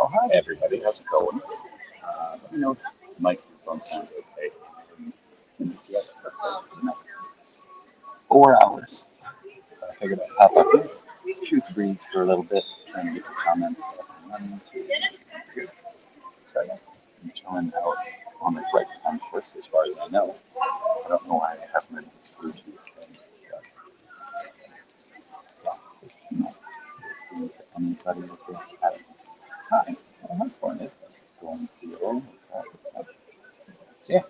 Oh, hi everybody. How's it going? Let me know if the microphone sounds okay. Let me see for the next 4 hours. So I figured I'd pop up here, shoot the breeze for a little bit, trying to get the comments up and running to good. So yeah, I'm chilling out on the right course as far as I know. I don't know why I haven't been Bluetooth thing, but yeah, just listening to anybody with this. Hi, I'm for it. Going to go. What's up? Yeah,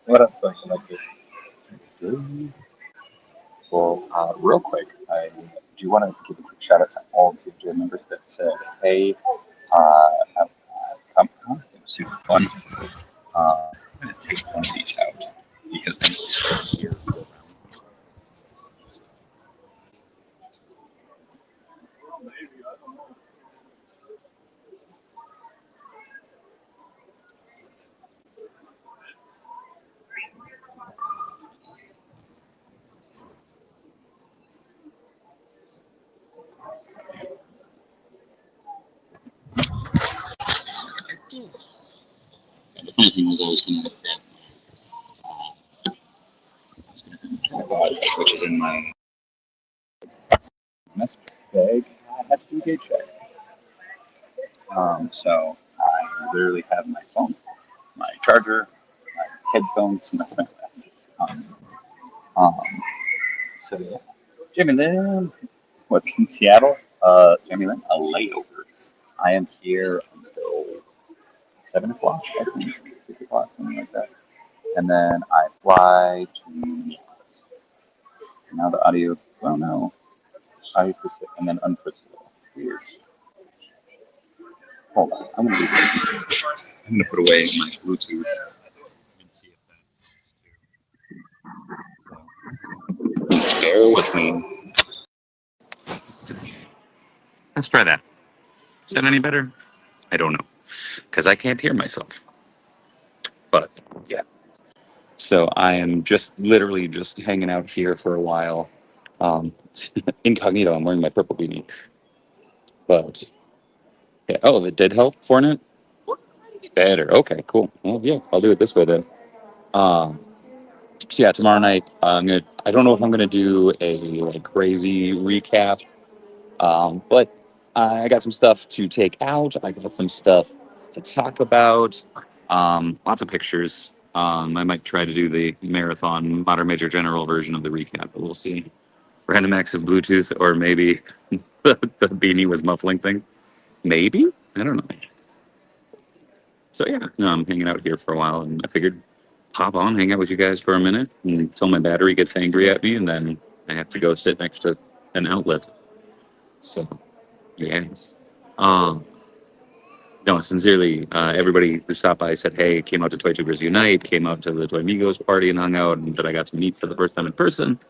what up, folks? Like it. Well, real quick, I do want to give a quick shout out to all the gym members that said, "Hey, come on, it was super fun." I'm gonna take one of these out because they here go around. And the funny thing was, I was going to grab which is in my bag. I had to do a gauge check. So I literally have my phone, my charger, my headphones, my sunglasses. Um, so yeah. Jimmy Lynn, what's in Seattle? Jimmy Lynn, a layover. I am here until 7 o'clock, I think, 6 o'clock, something like that. And then I fly to Minneapolis. Now the audio, well, no, audio and then unprecedented. Weird. Hold on, I'm gonna do this. I'm gonna put away my Bluetooth and see if that helps too. So, bear with me. Let's try that. Is that any better? I don't know, because I can't hear myself. But yeah. So I am just literally just hanging out here for a while. Um, incognito, I'm wearing my purple beanie. But yeah. Oh, it did help, Fortnite? Better. Okay, cool. Well, yeah, I'll do it this way then. Um, so yeah, tomorrow night I don't know if I'm gonna do a like crazy recap. But I got some stuff to take out. I got some stuff to talk about. Lots of pictures. I might try to do the marathon modern major general version of the recap, but we'll see. Random acts of Bluetooth, or maybe the beanie was muffling thing. Maybe, I don't know. So yeah, no, I'm hanging out here for a while, and I figured pop on, hang out with you guys for a minute until my battery gets angry at me, and then I have to go sit next to an outlet. So yeah. Um, no, sincerely, everybody who stopped by said, "Hey, came out to Toy Tubers Unite, came out to the Toy Migos party and hung out, and that I got to meet for the first time in person,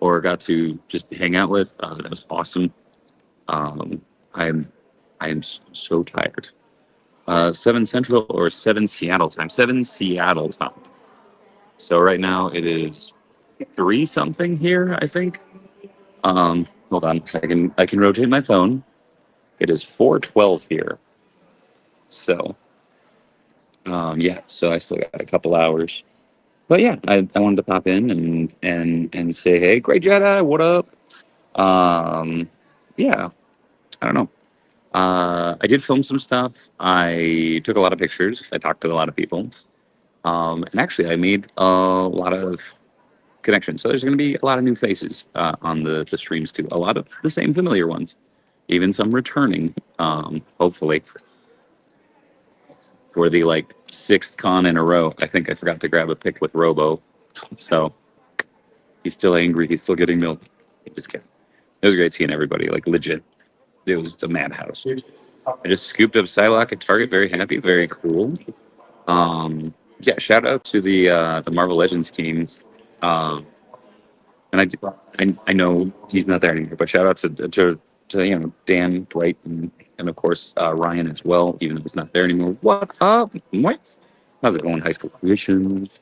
or got to just hang out with." That was awesome. Um, I'm I am so tired. 7 Central or 7 Seattle time? 7 Seattle time. So right now it is 3 something here, I think. Hold on, I can rotate my phone. It is 4:12 here. So yeah, so I still got a couple hours. But yeah, I wanted to pop in and say, hey, great Jedi, what up? Yeah, I don't know. I did film some stuff. I took a lot of pictures. I talked to a lot of people. And actually, I made a lot of connections. So there's going to be a lot of new faces on the streams too. A lot of the same familiar ones, even some returning. Hopefully for the like sixth con in a row. I think I forgot to grab a pic with Robo, so he's still angry. He's still getting milk. Just kidding. It was great seeing everybody. Like legit, it was a madhouse. I just scooped up Psylocke at Target. Very happy. Very cool. Yeah. Shout out to the Marvel Legends team. Um, and I know he's not there anymore, but shout out to Dan, Dwight, and of course Ryan as well, even though he's not there anymore. What up? What? How's it going, High School Creations?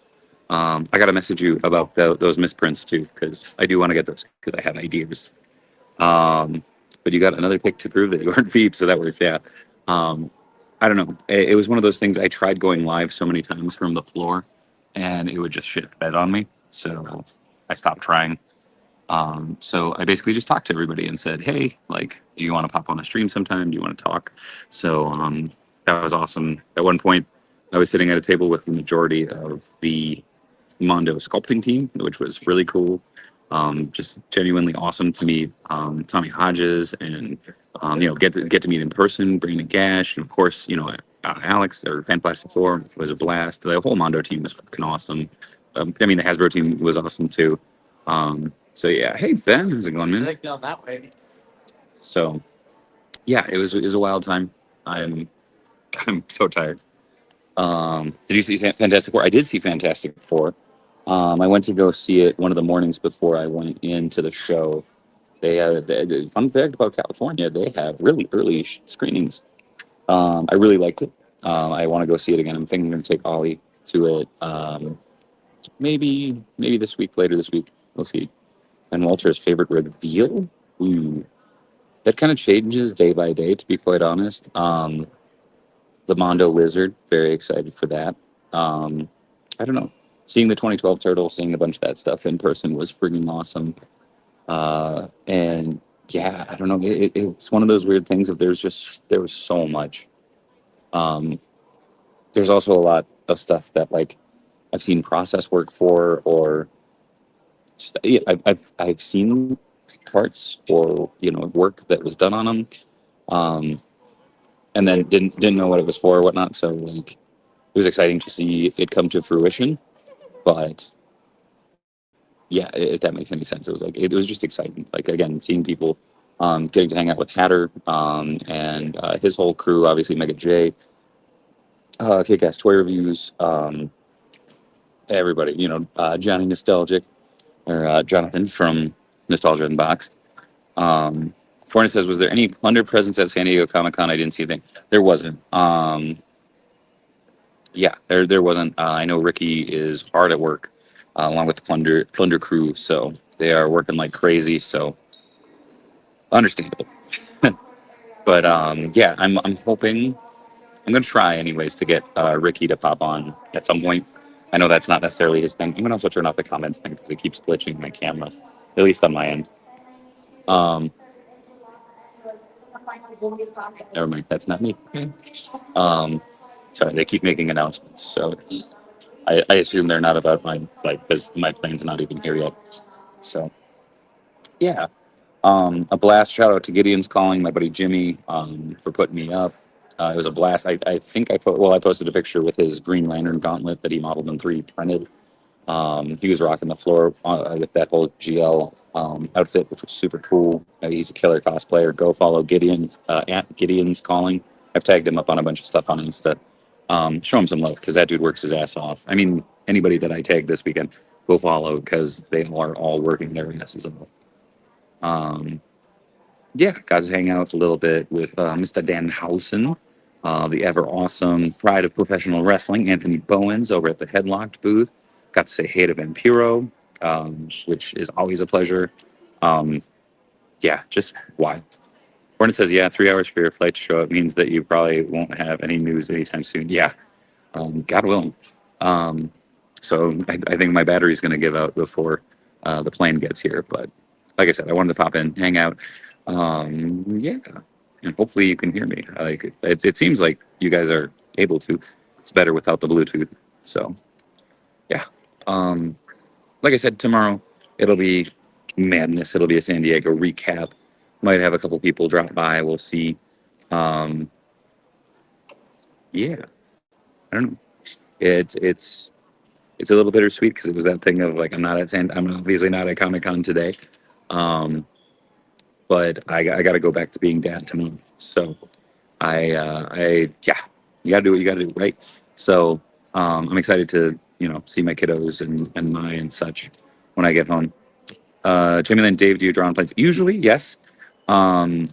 I got to message you about those misprints too, because I do want to get those because I have ideas. Um, but you got another pick to prove that you aren't Veep, so that works. Yeah. Um, I don't know. It was one of those things. I tried going live so many times from the floor, and it would just shit the bed on me. So I stopped trying. So I basically just talked to everybody and said, "Hey, like, do you want to pop on a stream sometime? Do you want to talk?" So that was awesome. At one point, I was sitting at a table with the majority of the Mondo sculpting team, which was really cool. Just genuinely awesome to meet Tommy Hodges and get to meet in person, Brandon Gash, and of course Alex or Fantastic Four was a blast. The whole Mondo team was fucking awesome. I mean the Hasbro team was awesome too. So yeah, hey Ben, how's it going, man? So yeah, it was a wild time. I'm I'm so tired. Did you see Fantastic Four? I did see Fantastic Four. I went to go see it one of the mornings before I went into the show. Fun fact about California, they have really early screenings. I really liked it. I want to go see it again. I'm thinking I'm going to take Ollie to it. Maybe this week, later this week. We'll see. And Walter's favorite reveal? Ooh, that kind of changes day by day, to be quite honest. The Mondo Lizard, very excited for that. I don't know. Seeing the 2012 Turtle, seeing a bunch of that stuff in person was freaking awesome. And yeah, I don't know. It's one of those weird things of there was so much. Um, there's also a lot of stuff that like I've seen process work for, or yeah, I've seen parts or work that was done on them, um, and then didn't know what it was for or whatnot. So like it was exciting to see it come to fruition. But yeah, if that makes any sense, it was just exciting. Like again, seeing people, getting to hang out with Hatter, and his whole crew, obviously Mega J, Kick-Ass Toy Reviews, everybody, Johnny Nostalgic, or Jonathan from Nostalgia Unboxed. Forney says, was there any plunder presence at San Diego Comic Con? I didn't see anything. There wasn't. Yeah, there wasn't. I know Ricky is hard at work, along with the plunder crew, so they are working like crazy. So understandable. But yeah, I'm hoping I'm gonna try anyways to get Ricky to pop on at some point. I know that's not necessarily his thing. I'm gonna also turn off the comments thing because it keeps glitching my camera, at least on my end. Um, Never mind, that's not me. Um, Sorry, they keep making announcements, so I assume they're not about my because my plane's not even here yet. So yeah, a blast. Shout out to Gideon's calling, my buddy Jimmy, for putting me up. It was a blast. I think I posted a picture with his Green Lantern gauntlet that he modeled in 3D printed. He was rocking the floor with that whole GL outfit, which was super cool. He's a killer cosplayer. Go follow Gideon's at Gideon's calling. I've tagged him up on a bunch of stuff on Insta. Show him some love because that dude works his ass off. I mean, anybody that I tagged this weekend, go follow because they are all working their asses off. Um, yeah, got to hang out a little bit with Mr. Danhausen, the ever awesome Pride of Professional Wrestling, Anthony Bowens, over at the Headlocked booth. Got to say hey to Vampiro, which is always a pleasure. Um, yeah, just wild. Hornet says, yeah, 3 hours for your flight to show up means that you probably won't have any news anytime soon. Yeah, God willing. Um, so I think my battery's going to give out before the plane gets here. But like I said, I wanted to pop in, hang out. Yeah, and hopefully you can hear me. Like it seems like you guys are able to. It's better without the Bluetooth. So yeah. Um, like I said, tomorrow it'll be madness. It'll be a San Diego recap. Might have a couple people drop by. We'll see. Um, yeah, I don't know. It's it's a little bittersweet because it was that thing of like I'm obviously not at Comic Con today, um, but I got to go back to being dad tomorrow. So yeah, you got to do what you got to do, right? So I'm excited to see my kiddos and my and such when I get home. Jamie Lynn, Dave, do you draw on planes? Usually, yes. Um,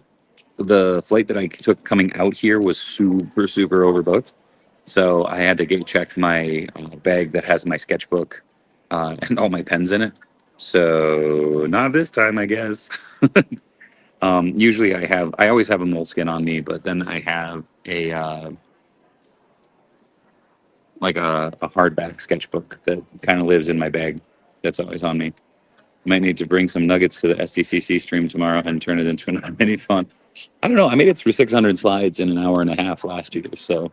the flight that I took coming out here was super overbooked. So I had to gate check my bag that has my sketchbook and all my pens in it. So not this time, I guess. Usually I always have a moleskin on me, but then I have like a hardback sketchbook that kind of lives in my bag. That's always on me. Might need to bring some nuggets to the SDCC stream tomorrow and turn it into an mini fun. I don't know. I made it through 600 slides in an hour and a half last year, so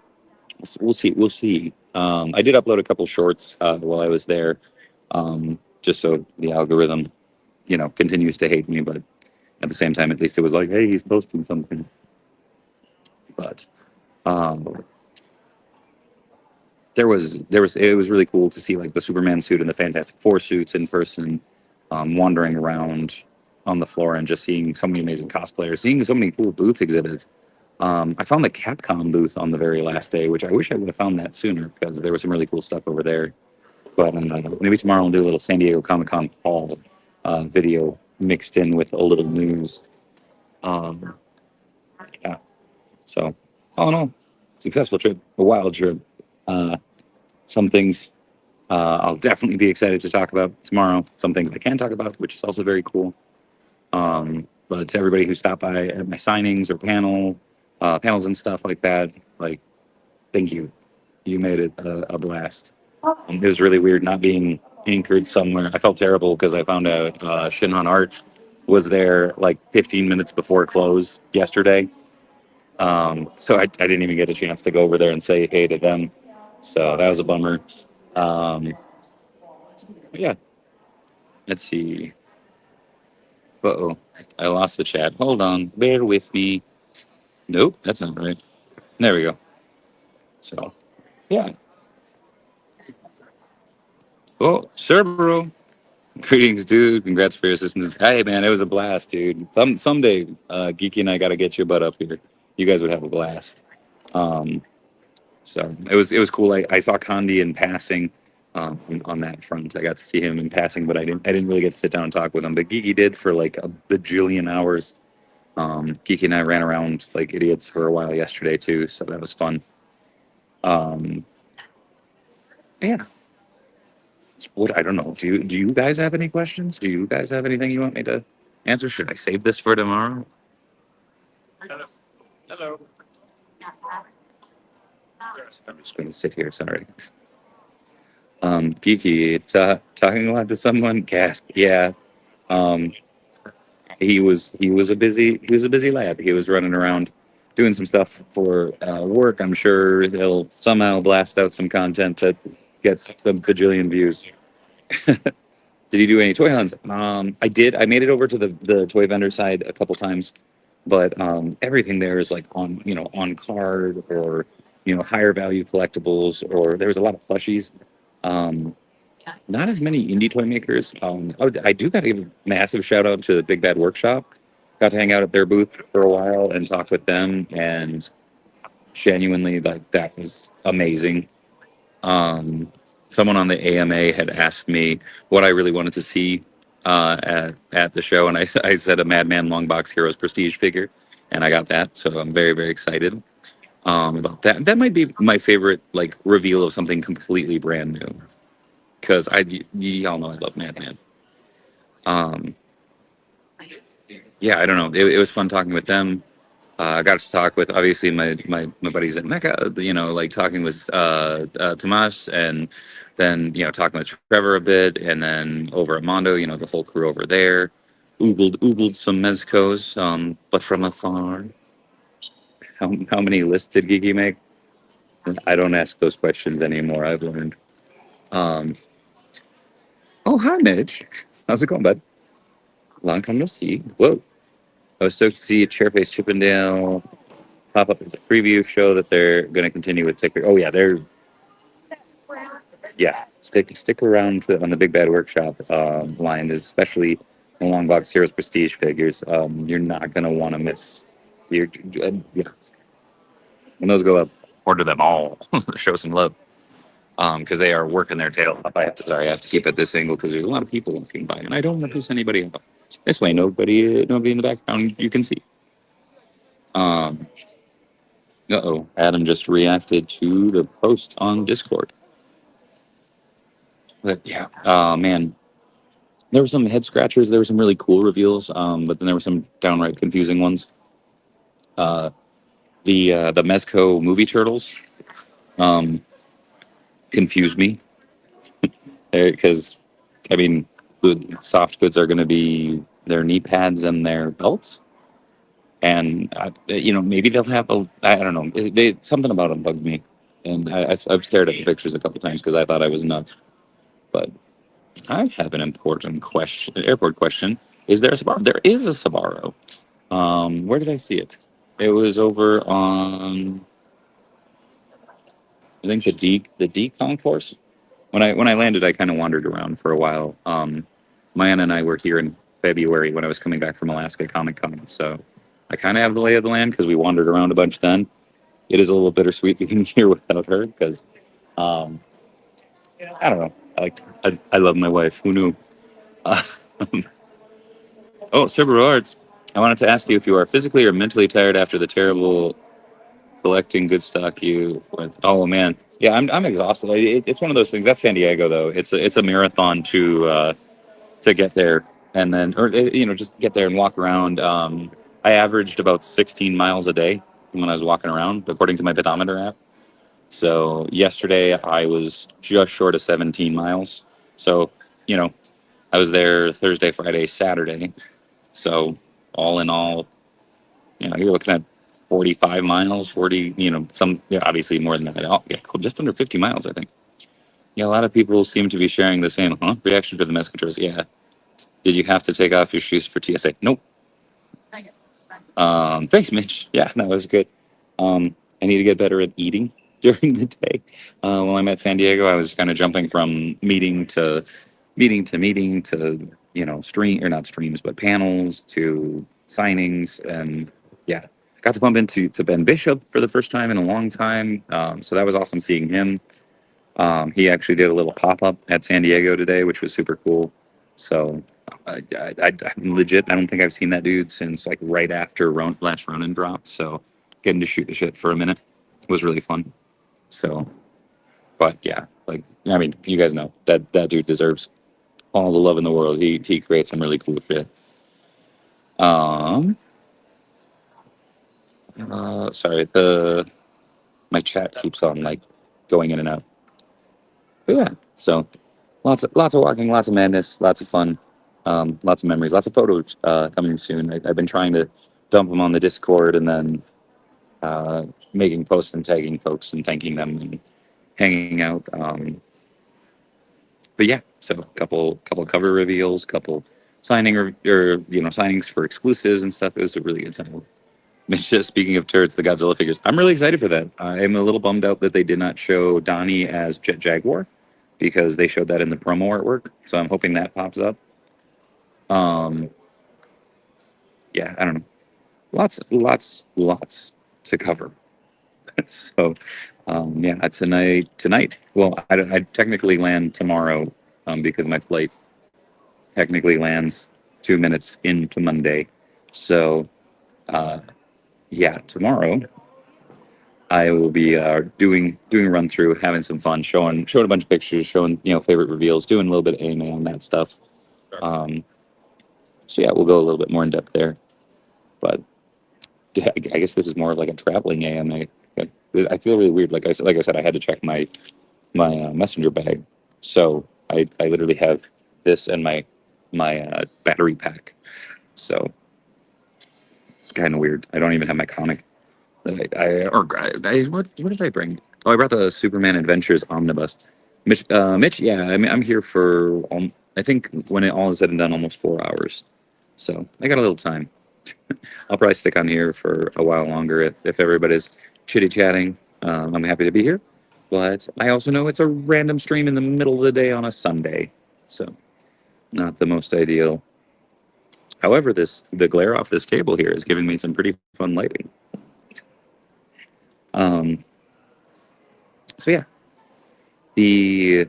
we'll see. We'll see. I did upload a couple shorts while I was there, just so the algorithm, continues to hate me. But at the same time, at least it was like, hey, he's posting something. But um, it was really cool to see like the Superman suit and the Fantastic Four suits in person, wandering around on the floor and just seeing so many amazing cosplayers, seeing so many cool booth exhibits. I found the Capcom booth on the very last day, which I wish I would have found that sooner because there was some really cool stuff over there. But maybe tomorrow we'll do a little San Diego Comic Con haul video mixed in with a little news. Um, yeah. So all in all, successful trip, a wild trip. Uh, some things I'll definitely be excited to talk about tomorrow. Some things I can talk about, which is also very cool. But to everybody who stopped by at my signings or panels and stuff like that, like, thank you. You made it a blast. It was really weird not being anchored somewhere. I felt terrible because I found out Shinhan Art was there like 15 minutes before close yesterday. So I didn't even get a chance to go over there and say hey to them. So that was a bummer. Um, yeah, let's see. Uh-oh, I lost the chat. Hold on, bear with me. Nope, that's not right. There we go. So, yeah. Oh, Cerberus. Greetings, dude. Congrats for your assistance. Hey, man, it was a blast, dude. Someday, Geeky and I got to get your butt up here. You guys would have a blast. Um, so it was cool. I saw Condi in passing on that front. I got to see him in passing, but I didn't really get to sit down and talk with him. But Geeky did for like a bajillion hours. Geeky and I ran around like idiots for a while yesterday too, so that was fun. Um, yeah. What I don't know. Do you guys have any questions? Do you guys have anything you want me to answer? Should I save this for tomorrow? Hello. I'm just going to sit here. Sorry. Geeky, talking a lot to someone. Gasp. Yeah. Um, he was a busy lad. He was running around doing some stuff for work. I'm sure he'll somehow blast out some content that gets the bajillion views. Did you do any toy hunts? I did. I made it over to the toy vendor side a couple times, but everything there is like on card or higher value collectibles, or there was a lot of plushies. Um, Not as many indie toy makers. I do got to give a massive shout out to Big Bad Workshop. Got to hang out at their booth for a while and talk with them, and genuinely, like, that was amazing. Um, Someone on the AMA had asked me what I really wanted to see at the show, and I said a Madman Longbox Heroes Prestige figure, and I got that. So I'm very very excited about that. That might be my favorite like reveal of something completely brand new because y'all know I love Madman. Um, yeah, I don't know. It was fun talking with them. I got to talk with obviously my buddies at Mecca, like talking with Tomas, and then talking with Trevor a bit, and then over at Mondo, the whole crew over there. Oogled some mezcos, but from afar. How many lists did Gigi make? I don't ask those questions anymore. I've learned. Um, oh, hi, Mitch. How's it going, bud? Long time no see. Whoa. I was stoked to see Chairface Chippendale pop up as a preview show that they're going to continue with Ticker. Oh yeah, stick around on the Big Bad Workshop line, especially the long box Heroes Prestige figures. You're not going to want to miss. Yeah, when those go up, order them all. Show some love because they are working their tail off. I have to keep at this angle because there's a lot of people walking by, and I don't want to piss anybody off. This way, nobody in the background you can see. Um, Adam just reacted to the post on Discord. But yeah, man, There were some head scratchers. There were some really cool reveals, but then there were some downright confusing ones. Uh, the Mezco movie turtles um, confused me because, I mean, the soft goods are going to be their knee pads and their belts, and maybe they'll have I don't know. Something about them bugged me, and I've stared at the pictures a couple times because I thought I was nuts. But I have an important question, airport question. Is there a Sbarro? There is a Sbarro. Where did I see it? It was over on, I think, the D concourse. When I landed, I kind of wandered around for a while. Maya and I were here in February when I was coming back from Alaska Comic Con, so I kind of have the lay of the land because we wandered around a bunch then. It is a little bittersweet being here without her because um, I don't know. I love my wife. Who knew? Uh, oh, Subaru Arts. I wanted to ask you if you are physically or mentally tired after the terrible collecting good stock you went. Oh man, yeah, I'm exhausted. It's one of those things. That's San Diego though. It's a marathon to get there and then or just get there and walk around. I averaged about 16 miles a day when I was walking around, according to my pedometer app. So yesterday I was just short of 17 miles. So you know I was there Thursday, Friday, Saturday. So all in all, you're looking at 45 miles, 40, some, yeah, obviously more than that. Oh, yeah, just under 50 miles, I think. Yeah, a lot of people seem to be sharing the same, reaction to the messengers. Yeah. Did you have to take off your shoes for TSA? Nope. Thanks, Mitch. Yeah, no, it was good. I need to get better at eating during the day. When I'm at San Diego, I was kind of jumping from meeting to meeting to meeting to, stream or not streams, but panels to signings. And yeah, got to bump into Ben Bishop for the first time in a long time. So that was awesome seeing him. He actually did a little pop up at San Diego today, which was super cool. So I'm legit. I don't think I've seen that dude since like right after Last Ronin dropped. So getting to shoot the shit for a minute was really fun. So, but yeah, like I mean, you guys know that dude deserves all the love in the world. He creates some really cool shit. Um, sorry, the my chat keeps on like going in and out. But yeah, so lots of walking, lots of madness, lots of fun, lots of memories, lots of photos coming soon. I've been trying to dump them on the Discord and then uh, making posts and tagging folks and thanking them and hanging out. But yeah, so couple cover reveals, couple signing or signings for exclusives and stuff. It was a really good time. Just speaking of turds, the Godzilla figures. I'm really excited for that. I'm a little bummed out that they did not show Donnie as Jet Jaguar because they showed that in the promo artwork. So I'm hoping that pops up. Um, yeah, I don't know. Lots to cover. So, yeah, tonight. Well, I technically land tomorrow because my flight technically lands 2 minutes into Monday. So, uh, yeah, tomorrow I will be doing a run through, having some fun, showing a bunch of pictures, showing favorite reveals, doing a little bit of AMA on that stuff. Um, so yeah, we'll go a little bit more in depth there. But yeah, I guess this is more of like a traveling AMA. I feel really weird. Like I said, I had to check my messenger bag, so I literally have this and my battery pack. So it's kind of weird. I don't even have my comic. What did I bring? Oh, I brought the Superman Adventures omnibus. Mitch, yeah, I mean, I'm here for I think when it all is said and done, almost 4 hours. So I got a little time. I'll probably stick on here for a while longer if everybody's chitty chatting. I'm happy to be here, but I also know it's a random stream in the middle of the day on a Sunday, so not the most ideal. However, the glare off this table here is giving me some pretty fun lighting. Um, so yeah, the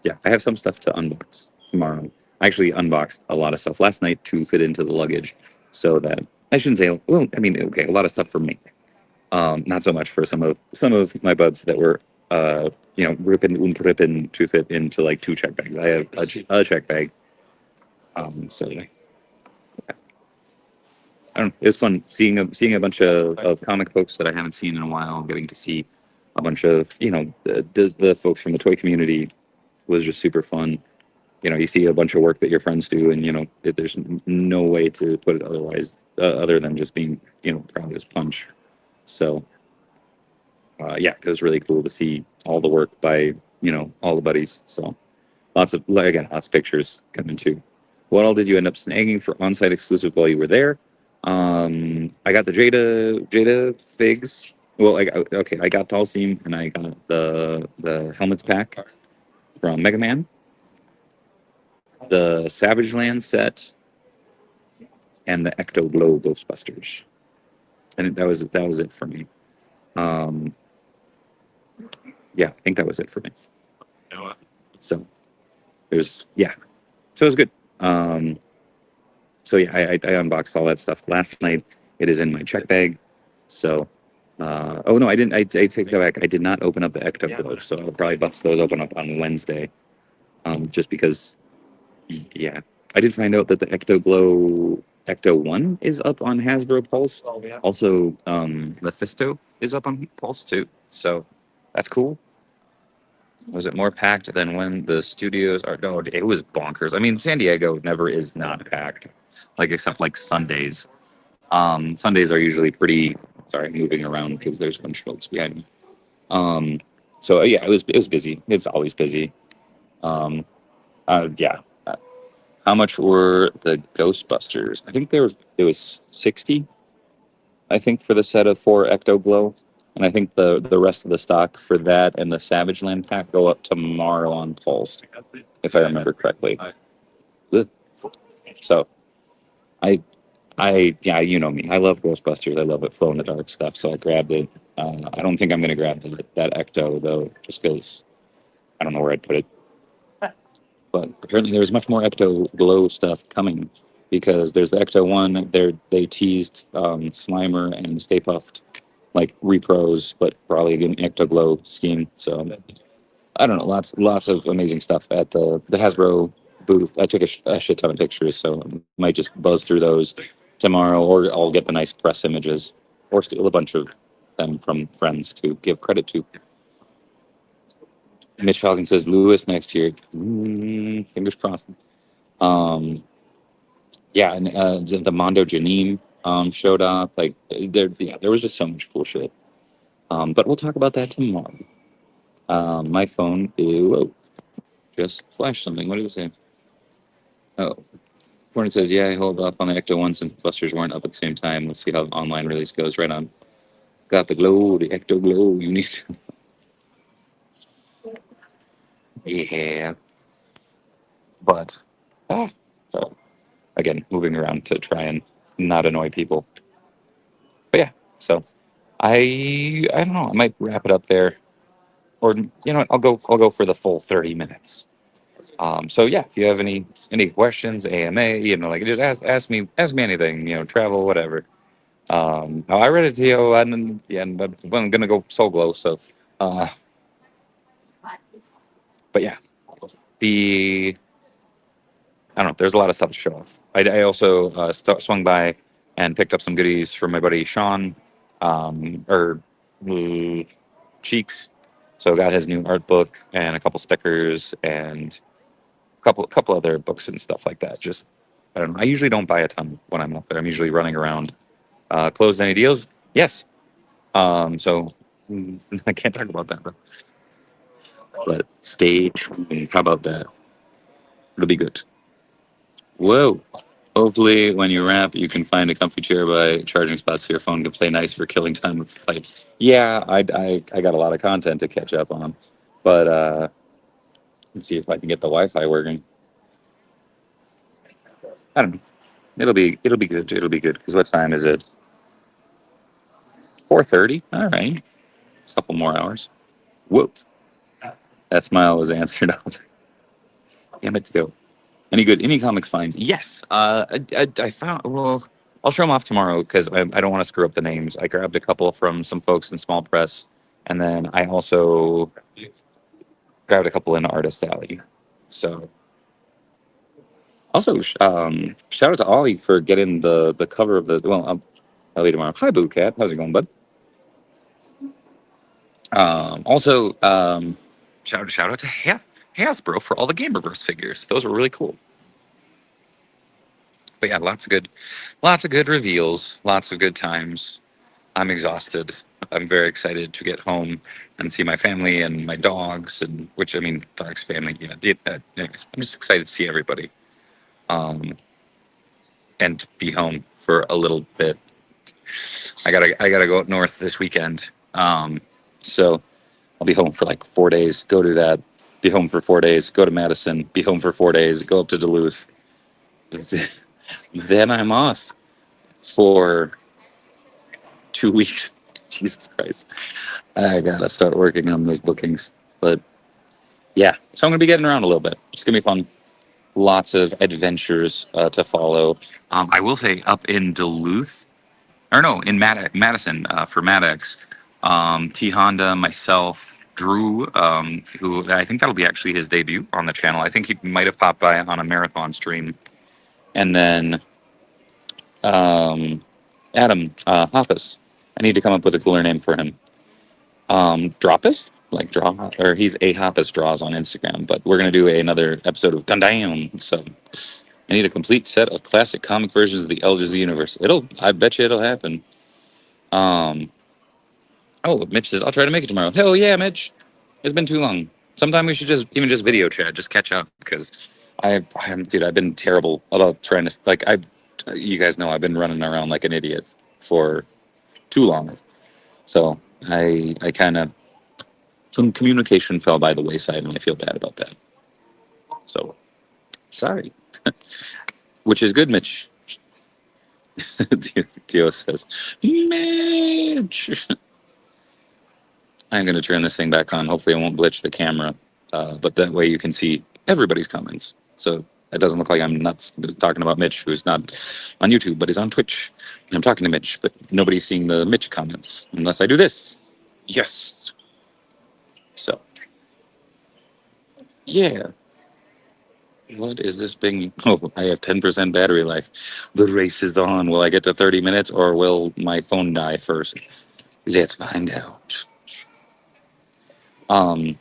yeah, I have some stuff to unbox tomorrow. I actually unboxed a lot of stuff last night to fit into the luggage, so that I shouldn't say. Well, I mean, okay, a lot of stuff for me. Not so much for some of my buds that were rippen und rippen to fit into like two check bags. I have a check bag. So I don't know. It was fun seeing a bunch of comic folks that I haven't seen in a while. Getting to see a bunch of the folks from the toy community was just super fun. You see a bunch of work that your friends do, and there's no way to put it otherwise, other than just being proud as punch. So yeah, it was really cool to see all the work by all the buddies. So lots of pictures coming too. What all did you end up snagging for on-site exclusive while you were there? I got the Jada figs. Well, I got Dalsim and I got the helmets pack from Mega Man, the Savage Land set, and the Ecto Glow Ghostbusters. And that was it for me. Um, yeah, I think that was it for me. So yeah, so it was good. So yeah, I unboxed all that stuff last night. It is in my check bag. So, oh no, I didn't. I take that back. I did not open up the Ecto Glow, so I'll probably bust those open up on Wednesday. Just because, yeah, I did find out that the Ecto Glow Ecto One is up on Hasbro Pulse. Also, Mephisto is up on Pulse too. So that's cool. Was it more packed than when the studios are? No, it was bonkers. I mean, San Diego never is not packed, like except like Sundays. Sundays are usually pretty. Sorry, moving around because there's a bunch of folks behind me. Um, so yeah, it was busy. It's always busy. Um, yeah. How much were the Ghostbusters? I think it was 60. I think for the set of 4 Ecto Glow, and I think the rest of the stock for that and the Savage Land pack go up tomorrow on Pulse, if I remember correctly. So I yeah, you know me. I love Ghostbusters. I love it flow in the dark stuff. So I grabbed it. I don't think I'm gonna grab that Ecto though, just because I don't know where I'd put it. But apparently there's much more Ecto Glow stuff coming because there's the Ecto One. They teased Slimer and Stay Puffed like repros, but probably an Ecto Glow scheme. So I don't know. Lots of amazing stuff at the Hasbro booth. I took a shit ton of pictures, so I might just buzz through those tomorrow, or I'll get the nice press images, or steal a bunch of them from friends to give credit to. Mitch Falcon says Lewis next year. Fingers crossed. Um, yeah, and the Mondo Janine showed up. Like there was just so much cool shit. But we'll talk about that tomorrow. My phone just flashed something. What did it say? Oh, Hornet says, yeah, I hold off on the Ecto One since Busters weren't up at the same time. Let's see how the online release goes. Right on. Got the glow, the Ecto Glow. You need. Yeah. But so, again, moving around to try and not annoy people. But yeah, so I don't know. I might wrap it up there, or what, I'll go for the full 30 minutes. So yeah, if you have any questions, AMA, like just ask me anything, travel, whatever. I read it to you, and yeah, but I'm gonna go solo. So, uh, but yeah, the I don't know. There's a lot of stuff to show off. I also swung by and picked up some goodies from my buddy Sean, or Cheeks. So got his new art book and a couple stickers and a couple other books and stuff like that. Just I don't know. I usually don't buy a ton when I'm up there. I'm usually running around. Closed any deals? Yes. So I can't talk about that though. But stay tuned. How about that? It'll be good. Whoa. Hopefully, when you wrap, you can find a comfy chair by charging spots so your phone can play nice for killing time with fights. Yeah, I got a lot of content to catch up on, but let's see if I can get the Wi-Fi working. I don't know. It'll be good. It'll be good. Because what time is it? 4:30. All right, a couple more hours. Whoop. That smile was answered. Damn it, too. Any comics finds? Yes. I found. Well, I'll show them off tomorrow because I don't want to screw up the names. I grabbed a couple from some folks in small press. And then I also grabbed a couple in Artist Alley. So also shout out to Ollie for getting the cover of the I'll tomorrow. Hi Boo Cat, how's it going, bud? Also shout out to Hasbro for all the Gamerverse figures. Those were really cool. But yeah, lots of good reveals, lots of good times. I'm exhausted. I'm very excited to get home and see my family and my dogs, and which I mean, dogs, family. Yeah. Anyways, I'm just excited to see everybody and be home for a little bit. I gotta go up north this weekend. So I'll be home for like 4 days. Go to that. Be home for 4 days. Go to Madison. Be home for 4 days. Go up to Duluth. Then I'm off for 2 weeks. Jesus Christ. I gotta start working on those bookings. But yeah, so I'm gonna be getting around a little bit. It's gonna be fun. Lots of adventures to follow. I will say, up in Duluth, or no, in Madison for Maddox, T Honda, myself, Drew, who I think that'll be actually his debut on the channel. I think he might have popped by on a marathon stream, and then Adam Hoppus. I need to come up with a cooler name for him. Dropus, like draw, or he's a Hoppus draws on Instagram. But we're gonna do another episode of Gundam. So I need a complete set of classic comic versions of the Elders of the Universe. I bet you it'll happen. Um, oh, Mitch says I'll try to make it tomorrow. Hell yeah, Mitch! It's been too long. Sometime we should just video chat, just catch up because dude, I've been terrible about trying to you guys know I've been running around like an idiot for too long. So I kind of some communication fell by the wayside, and I feel bad about that. So sorry, which is good, Mitch. Dio says, Mitch. I'm going to turn this thing back on. Hopefully, I won't glitch the camera, but that way you can see everybody's comments. So it doesn't look like I'm nuts talking about Mitch, who's not on YouTube but is on Twitch. I'm talking to Mitch, but nobody's seeing the Mitch comments unless I do this. Yes. So yeah. What is this being? Oh, I have 10% battery life. The race is on. Will I get to 30 minutes or will my phone die first? Let's find out. Um,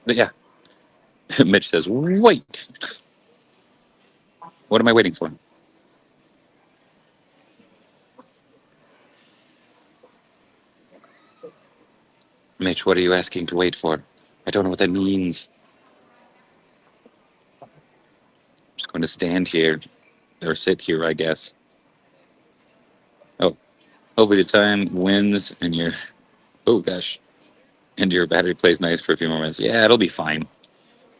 but yeah, Mitch says, wait. What am I waiting for? Mitch, what are you asking to wait for? I don't know what that means. I'm just going to stand here or sit here, I guess. Oh, hopefully the time wins and oh gosh, and your battery plays nice for a few more minutes. Yeah, it'll be fine.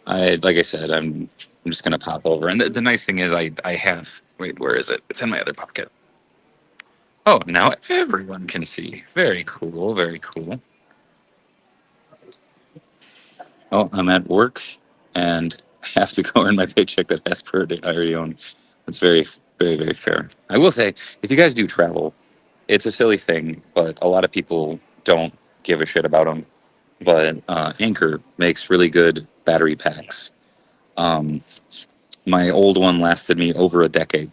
Like I said, I'm just gonna pop over. And the nice thing is, I have. Wait, where is it? It's in my other pocket. Oh, now everyone can see. Very cool. Very cool. Oh, I'm at work and I have to go earn my paycheck that has per day I already own. That's very fair. I will say, if you guys do travel, it's a silly thing, but a lot of people don't give a shit about them. But Anchor makes really good battery packs. Um, my old one lasted me over a decade,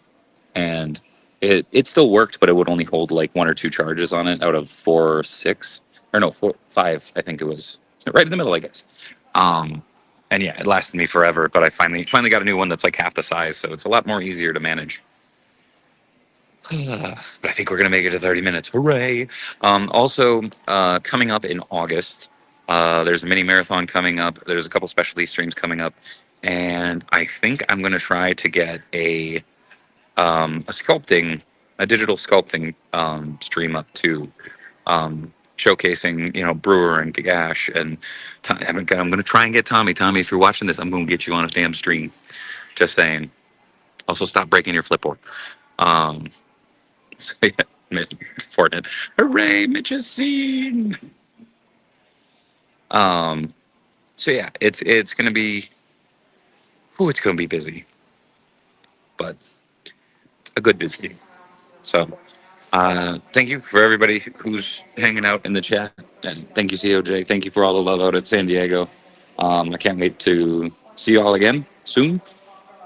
and it still worked, but it would only hold like one or two charges on it out of four or six, or no, four, five, I think it was, right in the middle, I guess. Um, and yeah, it lasted me forever, but I finally got a new one that's like half the size, so it's a lot more easier to manage. But I think we're gonna make it to 30 minutes. Hooray! Also, coming up in August, there's a mini marathon coming up. There's a couple specialty streams coming up, and I think I'm gonna try to get a digital sculpting stream up too, showcasing Brewer and Gagash and I'm gonna try and get Tommy. Tommy, if you're watching this, I'm gonna get you on a damn stream. Just saying. Also, stop breaking your flipboard. Um, so yeah, Fortnite. Hooray, Mitch is seen. Um, so yeah, it's gonna be. Ooh, it's gonna be busy, but a good busy. So, thank you for everybody who's hanging out in the chat. And thank you, COJ. Thank you for all the love out at San Diego. I can't wait to see you all again soon.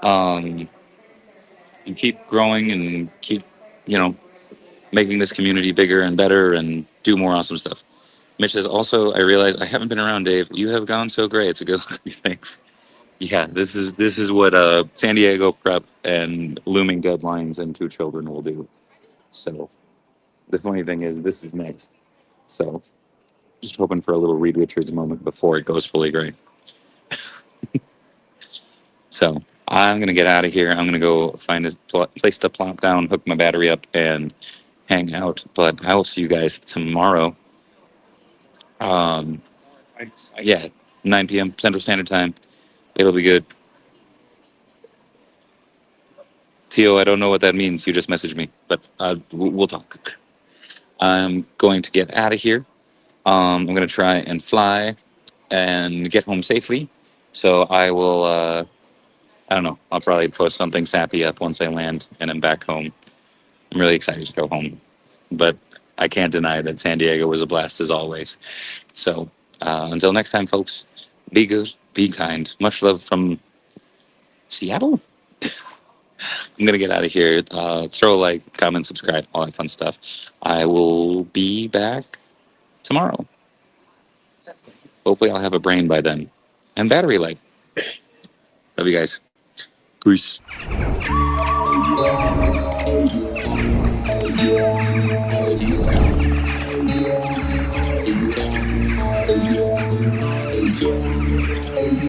Um, and keep growing and keep, you know, making this community bigger and better and do more awesome stuff. Mitch says, also, I realize I haven't been around, Dave. You have gone so great. It's a good look. Thanks. Yeah, this is what San Diego prep and looming deadlines and two children will do. So the funny thing is, this is next. So just hoping for a little Reed Richards moment before it goes fully gray. So I'm gonna get out of here. I'm gonna go find a place to plop down, hook my battery up, and hang out. But I will see you guys tomorrow. Um, yeah, 9 p.m. Central Standard Time. It'll be good. Tio, I don't know what that means. You just messaged me, but we'll talk. I'm going to get out of here. I'm going to try and fly and get home safely. So I will, I don't know, I'll probably post something sappy up once I land and I'm back home. I'm really excited to go home. But I can't deny that San Diego was a blast as always. So until next time, folks, be good, be kind. Much love from Seattle. I'm gonna get out of here. Throw a like, comment, subscribe, all that fun stuff. I will be back tomorrow. Hopefully, I'll have a brain by then and battery life. Love you guys. Peace.